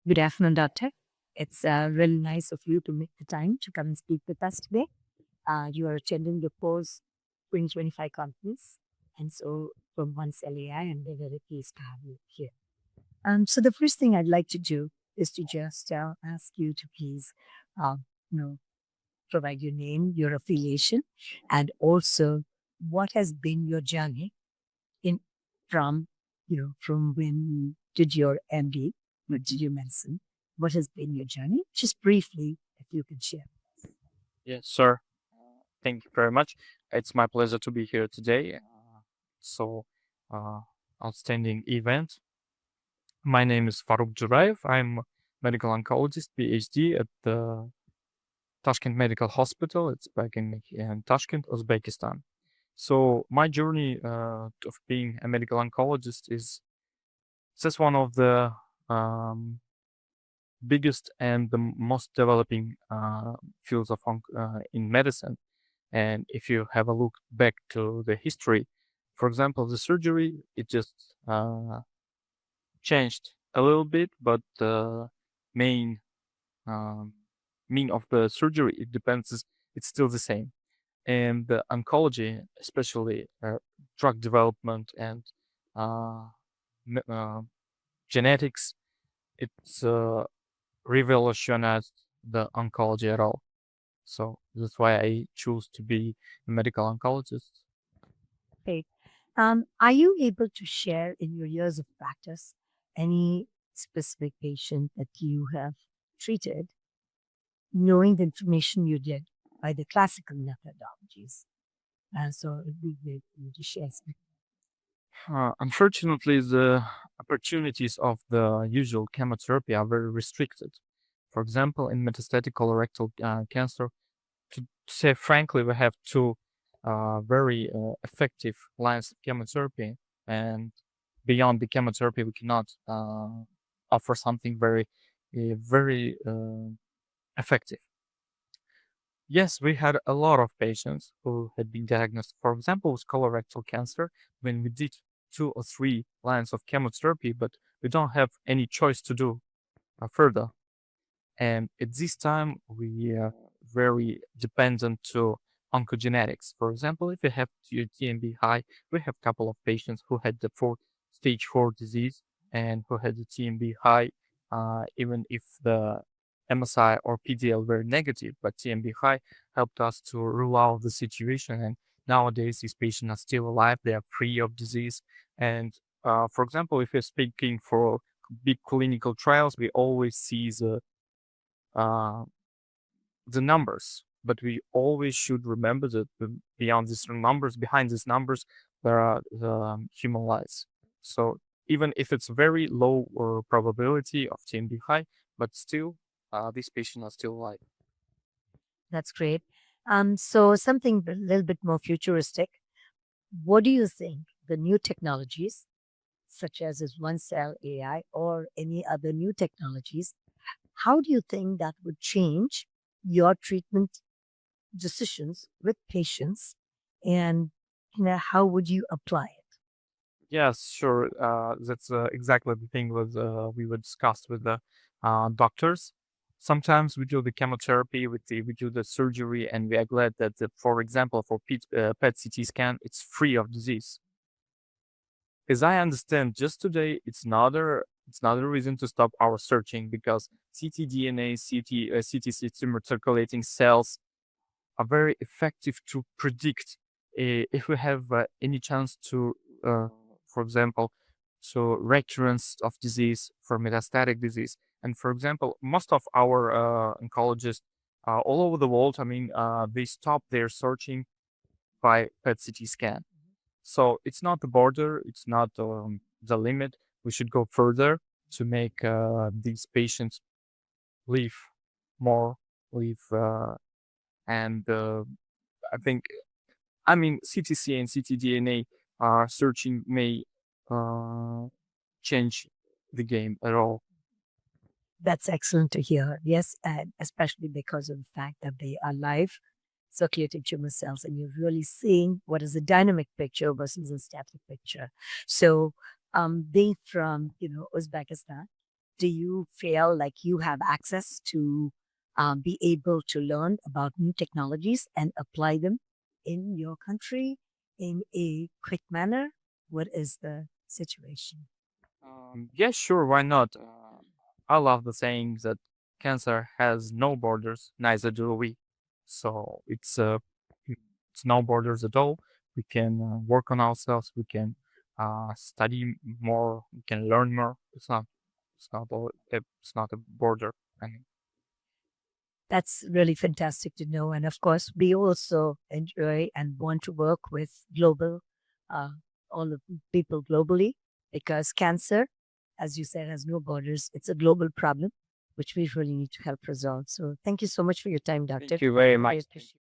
Good afternoon, Doctor. It's really nice of you to make the time to come and speak with us today. You are attending the course 2025 conference, and so from 1Cell.ai, and we're very pleased to have you here. So the first thing I'd like to do is to just ask you to please, uh, you know, provide your name, your affiliation, and also what has been your journey in from from when you did your MD, what did you medicine? What has been your journey? Just briefly, if you can share. Yes, sir. Thank you very much. It's my pleasure to be here today. So, uh, outstanding event. My name is Farrukh Djuraev. I'm a medical oncologist, PhD at the Tashkent Medical Hospital. It's back in Tashkent, Uzbekistan. So my journey of being a medical oncologist is just one of the um, biggest and the most developing fields of in medicine. And if you have a look back to the history, for example, the surgery, it just changed a little bit, but the main um, mean of the surgery, it depends, it's still the same. And the oncology, especially drug development and uh, genetics, it's revolutionized the oncology at all. So that's why I choose to be a medical oncologist. Okay. Are you able to share in your years of practice any specific patient that you have treated, knowing the information you did by the classical methodologies? So it'd be great for you to share some. Unfortunately, the opportunities of the usual chemotherapy are very restricted. For example, in metastatic colorectal cancer, to say frankly, we have two very effective lines of chemotherapy, and beyond the chemotherapy, we cannot offer something very effective. Yes, we had a lot of patients who had been diagnosed, for example, with colorectal cancer when we did 2 or 3 lines of chemotherapy, but we don't have any choice to do further. And at this time, we are very dependent to onco-genetics. For example, if you have your TMB high, we have a couple of patients who had the stage 4 disease and who had the TMB high, even if the MSI or PDL were negative, but TMB high helped us to rule out the situation. And nowadays, these patients are still alive. They are free of disease. And for example, if you're speaking for big clinical trials, we always see uh, the numbers, but we always should remember that beyond these numbers, behind these numbers, there are the human lives. So even if it's very low or probability of TMB high, but still, these patients are still alive. That's great. So something a little bit more futuristic. What do you think the new technologies, such as this one cell AI or any other new technologies, how do you think that would change your treatment decisions with patients, and how would you apply it? Yes, sure. That's exactly the thing we were discussed with the doctors. Sometimes we do the chemotherapy, we do the surgery, and we are glad that, for example, for PET-CT scan, it's free of disease. As I understand, just today, it's not a reason to stop our searching because ctDNA, CT tumor circulating cells are very effective to predict if we have any chance to, uh, for example, to recurrence of disease for metastatic disease. And for example, most of our oncologists all over the world, I mean, they stop their searching by PET-CT scan. So it's not the border, it's not the limit. We should go further to make these patients live more, live, and I think, I mean, CTC and ctDNA searching may uh, change the game at all. That's excellent to hear. Yes, and especially because of the fact that they are live circulating tumor cells, and you're really seeing what is a dynamic picture versus a static picture. So, being from Uzbekistan, do you feel like you have access to be able to learn about new technologies and apply them in your country in a quick manner? What is the situation? Yeah, sure, why not? I love the saying that cancer has no borders, neither do we. So it's no borders at all. We can work on ourselves. We can study more. We can learn more. It's not a border. I mean, That's really fantastic to know. And of course, we also enjoy and want to work with global, uh, all of people globally, because cancer, as you said, has no borders. It's a global problem, which we really need to help resolve. So thank you so much for your time, doctor. thank you very I much. appreciate